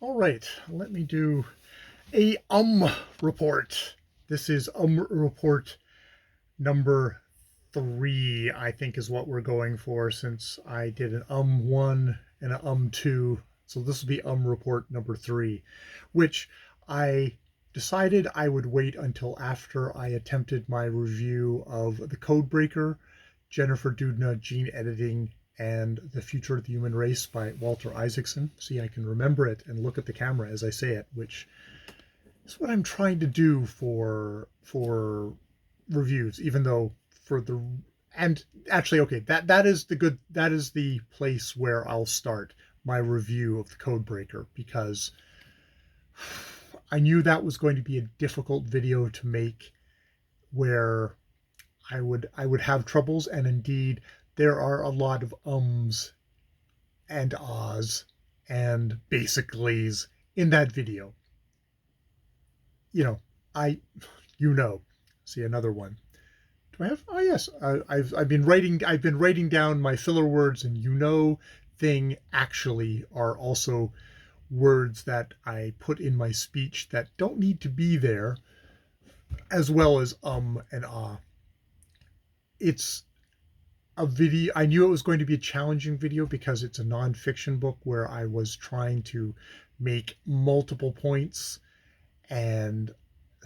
All right, let me do a report. This is report number 3, I think is what we're going for, since I did an 1 and an 2. So this will be report number 3, which I decided I would wait until after I attempted my review of The Codebreaker, Jennifer Doudna, Gene Editing, and The Future of the Human Race by Walter Isaacson. See, I can remember it and look at the camera as I say it, which is what I'm trying to do for reviews, even though for the and actually okay, that is the place where I'll start my review of The Codebreaker, because I knew that was going to be a difficult video to make, where I would have troubles, and indeed there are a lot of and ahs and basicallys in that video. You know, I you know, see another one. Do I have? Oh yes, I've been writing down my filler words, and thing actually are also words that I put in my speech that don't need to be there, as well as and ah. It's a video. I knew it was going to be a challenging video because it's a nonfiction book where I was trying to make multiple points, and it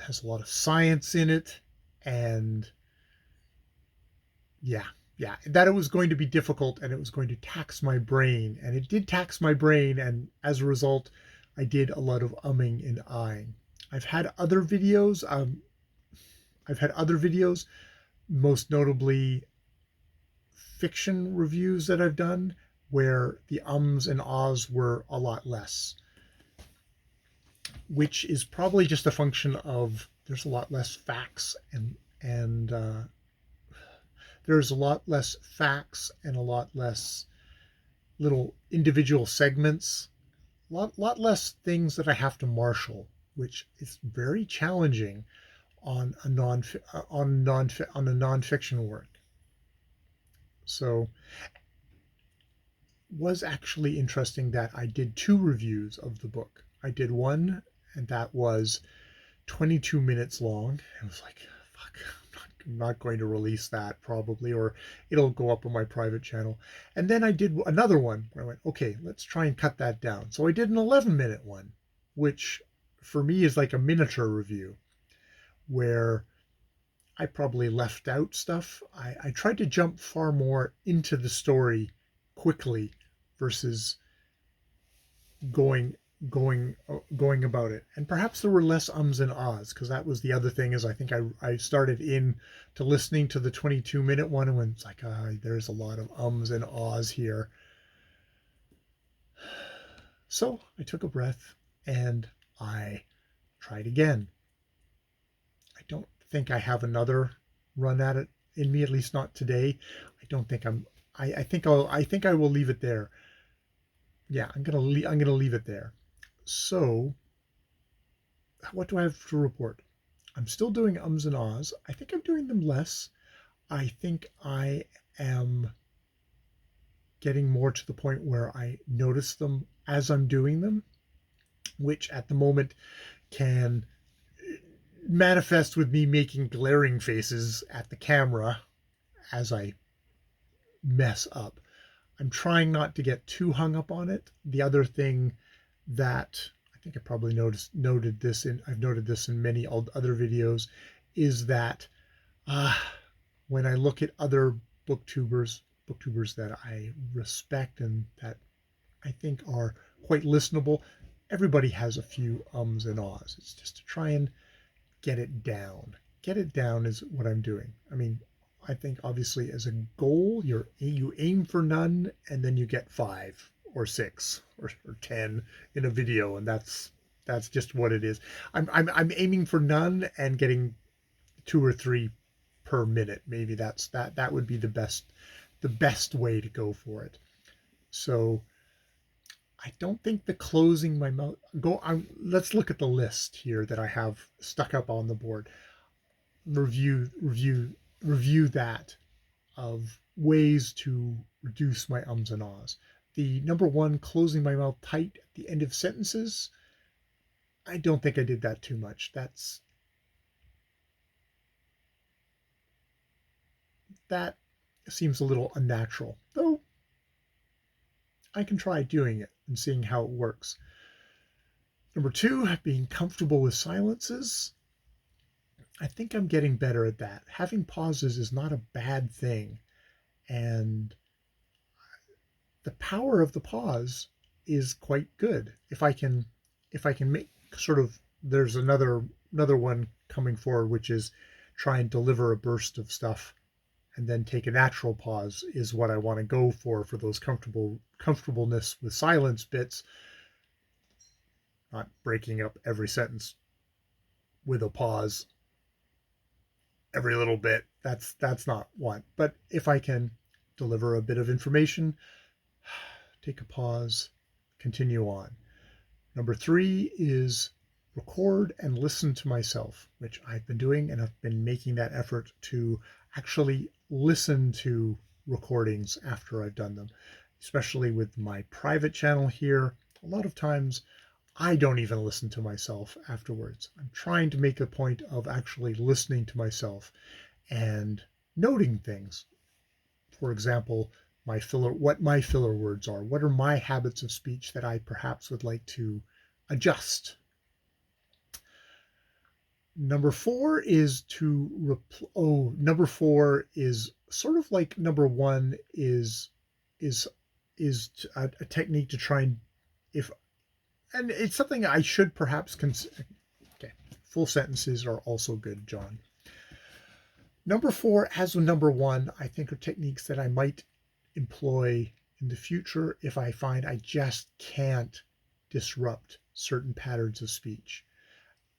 has a lot of science in it, and yeah, yeah, that it was going to be difficult and it was going to tax my brain, and it did tax my brain, and as a result, I did a lot of umming and ahhing. I've had other videos. I've had other videos, most notably fiction reviews that I've done, where the ums and ahs were a lot less, which is probably just a function of there's a lot less facts, and there's a lot less facts and a lot less little individual segments, lot less things that I have to marshal, which is very challenging on a nonfiction work. So was actually interesting that I did 2 reviews of the book. I did one, and that was 22 minutes long. I was like, fuck, I'm not going to release that probably, or it'll go up on my private channel. And then I did another one where I went, okay, let's try and cut that down. So I did an 11-minute one, which for me is like a miniature review, where I probably left out stuff. I tried to jump far more into the story quickly versus going going about it. And perhaps there were less ums and ahs, because that was the other thing, is I think I started in to listening to the 22-minute one, and when it's like, there's a lot of ums and ahs here. So I took a breath and I tried again. I don't think I have another run at it in me, at least not today. I don't think I think I will leave it there. Yeah, I'm gonna leave it there. So, what do I have to report? I'm still doing ums and ahs. I think I'm doing them less. I think I am getting more to the point where I notice them as I'm doing them, which at the moment can manifest with me making glaring faces at the camera as I mess up. I'm trying not to get too hung up on it. The other thing that I think I probably noted this in many other videos, is that when I look at other booktubers that I respect and that I think are quite listenable, everybody has a few ums and ahs. It's just to try and get it down. Get it down is what I'm doing. I mean, I think obviously as a goal, you aim for none, and then you get 5 or 6 or 10 in a video, and that's just what it is. I'm aiming for none and getting 2 or 3 per minute. Maybe that would be the best way to go for it. So I don't think the closing my mouth let's look at the list here that I have stuck up on the board. Review that, of ways to reduce my ums and ahs. The number one, closing my mouth tight at the end of sentences, I don't think I did that too much. That seems a little unnatural, though I can try doing it and seeing how it works. Number two, being comfortable with silences. I think I'm getting better at that. Having pauses is not a bad thing, and the power of the pause is quite good. If I can make sort of, there's another one coming forward, which is try and deliver a burst of stuff and then take a natural pause, is what I want to go for those comfortableness with silence bits, not breaking up every sentence with a pause every little bit. That's not one. But if I can deliver a bit of information, take a pause, continue on. Number three is record and listen to myself, which I've been doing, and I've been making that effort to actually listen to recordings after I've done them, especially with my private channel here. A lot of times I don't even listen to myself afterwards. I'm trying to make a point of actually listening to myself and noting things. For example, what my filler words are. What are my habits of speech that I perhaps would like to adjust? Number four is number four is sort of like number one is a technique to try and, if and it's something I should perhaps consider. Okay, full sentences are also good, John. Number four, as with number one, I think are techniques that I might employ in the future if I find I just can't disrupt certain patterns of speech.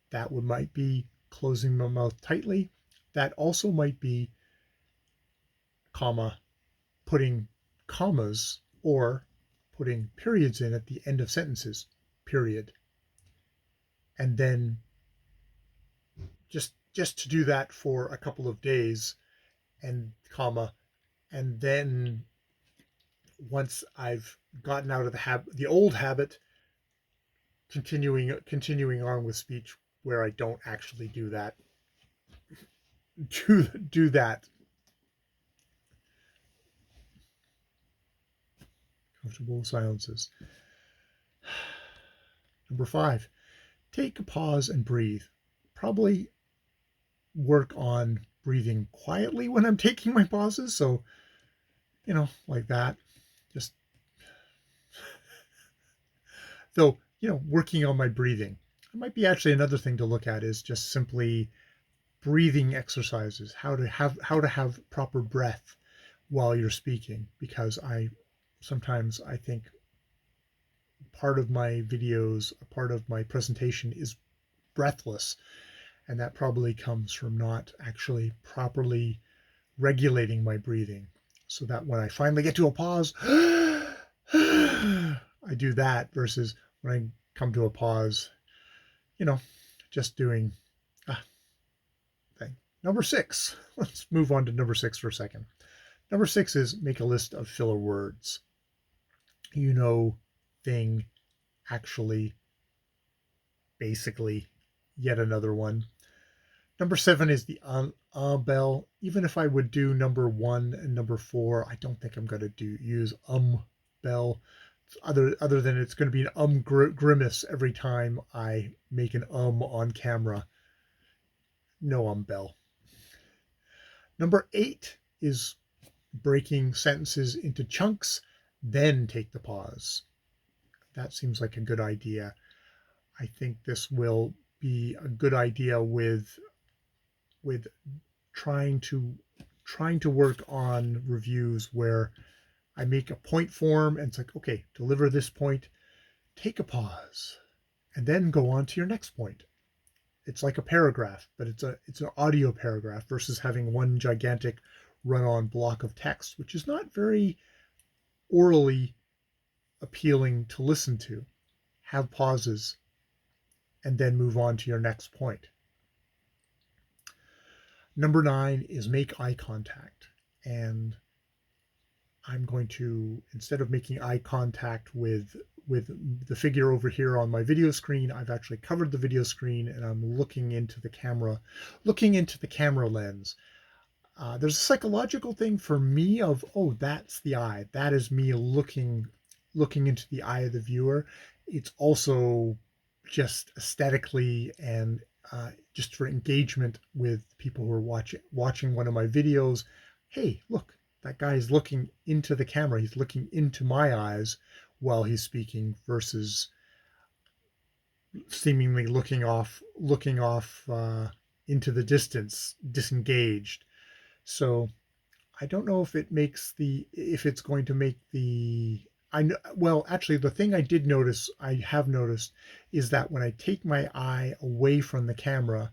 That might be closing my mouth tightly. That also might be putting commas or putting periods in at the end of sentences, period. And then just to do that for a couple of days, and and then once I've gotten out of the old habit, continuing on with speech where I don't actually do that. Do that. Comfortable silences. Number five, take a pause and breathe. Probably work on breathing quietly when I'm taking my pauses. So, like that. Just, though, working on my breathing. It might be actually another thing to look at is just simply breathing exercises, how to have proper breath while you're speaking, because I think part of my videos, a part of my presentation is breathless, and that probably comes from not actually properly regulating my breathing, so that when I finally get to a pause, I do that, versus when I come to a pause, just doing a thing. Number six, let's move on to number six for a second. Number six is make a list of filler words. Thing, actually, basically, yet another one. Number seven is the bell. Even if I would do number one and number four, I don't think I'm going to use bell. Other than it's going to be an grimace every time I make an on camera. No bell. Number eight is breaking sentences into chunks, then take the pause. That seems like a good idea. I think this will be a good idea with trying to work on reviews where I make a point form and it's like, okay, deliver this point, take a pause, and then go on to your next point. It's like a paragraph, but it's an audio paragraph versus having one gigantic run-on block of text, which is not very orally appealing to listen to. Have pauses and then move on to your next point. Number 9 is make eye contact. And I'm going to, instead of making eye contact with the figure over here on my video screen, I've actually covered the video screen and I'm looking into the camera lens. There's a psychological thing for me of, oh, that's the eye. That is me looking into the eye of the viewer. It's also just aesthetically and just for engagement with people who are watching one of my videos. Hey, look, that guy is looking into the camera. He's looking into my eyes while he's speaking versus seemingly looking off into the distance, disengaged. So I don't know if it's going to make the, I know, well, actually, the thing I have noticed is that when I take my eye away from the camera,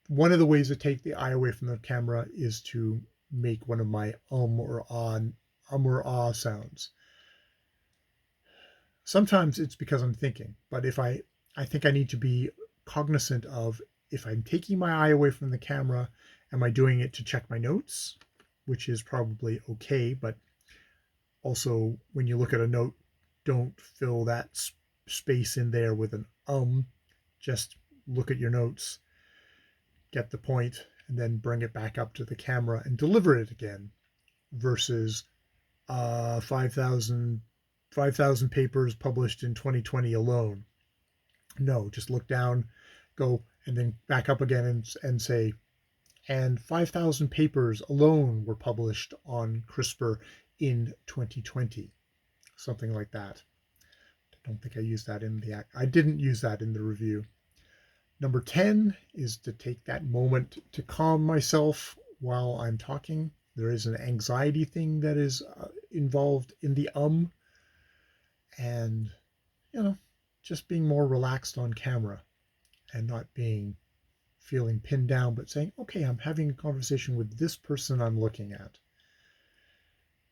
one of the ways to take the eye away from the camera is to make one of my or ah sounds. Sometimes it's because I'm thinking, but I think I need to be cognizant of, if I'm taking my eye away from the camera, am I doing it to check my notes, which is probably okay, but also when you look at a note, don't fill that space in there with an just look at your notes, get the point, and then bring it back up to the camera and deliver it again, versus 5,000 papers published in 2020 alone. No, just look down, go, and then back up again and say, and 5,000 papers alone were published on CRISPR in 2020. Something like that. I don't think I used that in the I didn't use that in the review. Number 10 is to take that moment to calm myself while I'm talking. There is an anxiety thing that is involved in the and just being more relaxed on camera and not feeling pinned down, but saying, okay, I'm having a conversation with this person I'm looking at.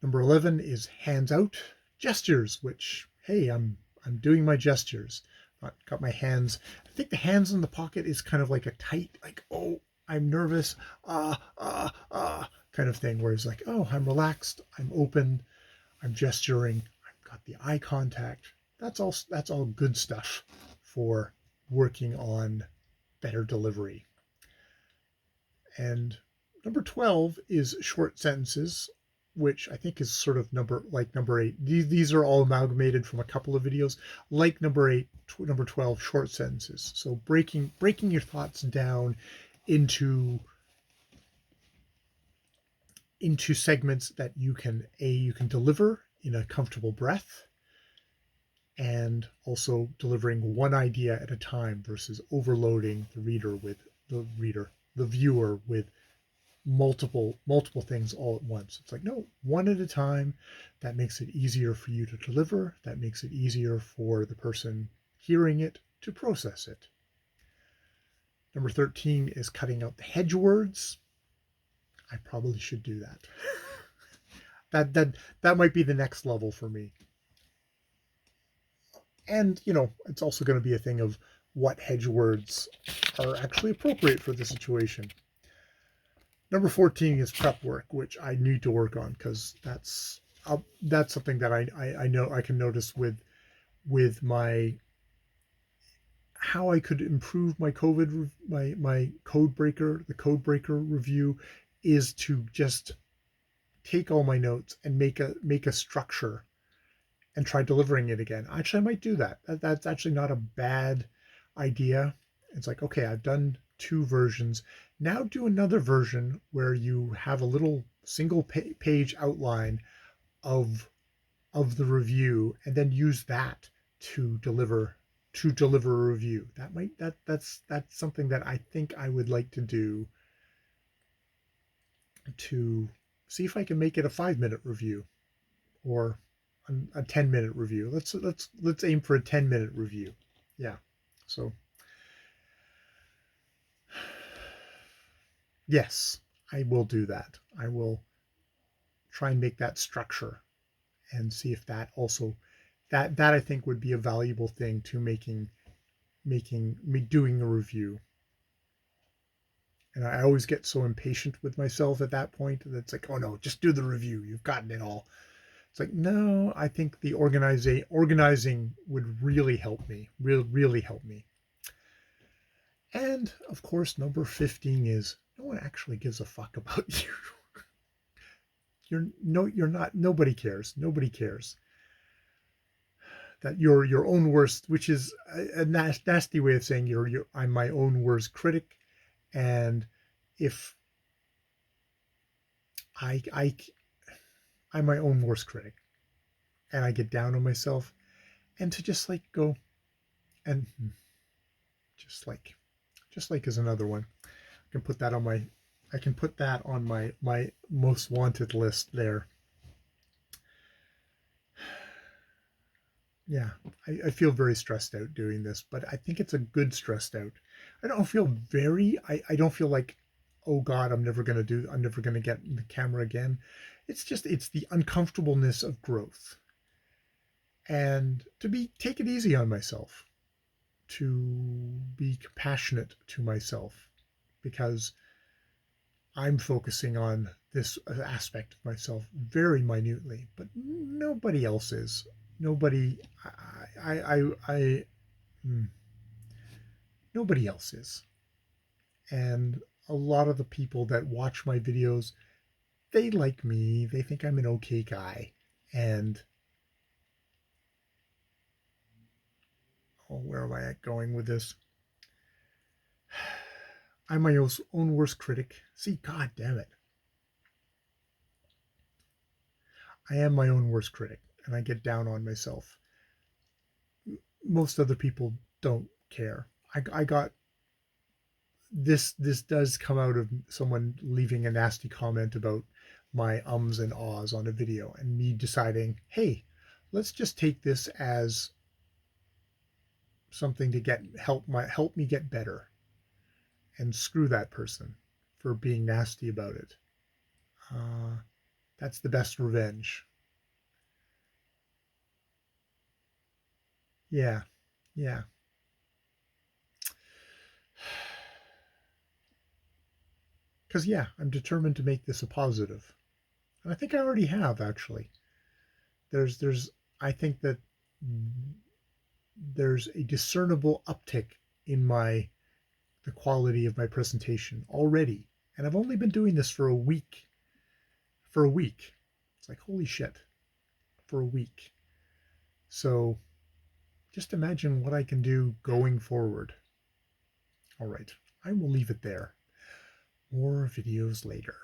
Number 11 is hands out gestures, which, hey, I'm doing my gestures. Not got my hands. I think the hands in the pocket is kind of like a tight, like, oh, I'm nervous, kind of thing. Whereas like, oh, I'm relaxed, I'm open, I'm gesturing, I've got the eye contact. That's all good stuff for working on better delivery. And number 12 is short sentences, which I think is sort of number 8. These are all amalgamated from a couple of videos. Like number 8, number 12, short sentences. So breaking your thoughts down into segments that you can deliver in a comfortable breath, and also delivering one idea at a time versus overloading the viewer with multiple things all at once. It's like, no, one at a time. That makes it easier for you to deliver. That makes it easier for the person hearing it to process it. Number 13 is cutting out the hedge words. I probably should do that. That might be the next level for me. And it's also going to be a thing of what hedge words are actually appropriate for the situation. Number 14 is prep work, which I need to work on, because that's something that I know I can notice with my, how I could improve my my code breaker, the code breaker review, is to just take all my notes and make a structure and try delivering it again. Actually, I might do that. That's actually not a bad idea. It's like, okay, I've done 2 versions. Now do another version where you have a little single page outline of the review, and then use that to deliver a review. That's something that I think I would like to do, to see if I can make it a 5-minute review or a 10-minute review. Let's aim for a 10-minute review. Yeah. So yes, I will do that. I will try and make that structure and see if that also, that I think would be a valuable thing to making me doing a review. And I always get so impatient with myself at that point that it's like, oh no, just do the review. You've gotten it all. It's like, no, I think the organizing would really help me, really help me. And of course, number 15 is no one actually gives a fuck about you. You're not, nobody cares. Nobody cares. That you're your own worst, which is a nasty way of saying I'm my own worst critic. And if I I'm my own worst critic and I get down on myself, and to just like go and just like is another one. I can put that on my most wanted list there. Yeah, I feel very stressed out doing this, but I think it's a good stressed out. I don't feel like, oh God, I'm never going to get in the camera again. It's the uncomfortableness of growth, and take it easy on myself, to be compassionate to myself, because I'm focusing on this aspect of myself very minutely, but nobody else is. Nobody, I nobody else is. And a lot of the people that watch my videos, they like me. They think I'm an okay guy. And, oh, where am I going with this? I'm my own worst critic. See, God damn it. I am my own worst critic, and I get down on myself. Most other people don't care. I got this does come out of someone leaving a nasty comment about my ums and ahs on a video, and me deciding, hey, let's just take this as something to help me get better, and screw that person for being nasty about it. Uh, that's the best revenge. Yeah, yeah. Because yeah, I'm determined to make this a positive, and I think I already have actually. There's I think that there's a discernible uptick in the quality of my presentation already, and I've only been doing this for a week. For a week, it's like holy shit, for a week. So just imagine what I can do going forward. All right, I will leave it there. More videos later.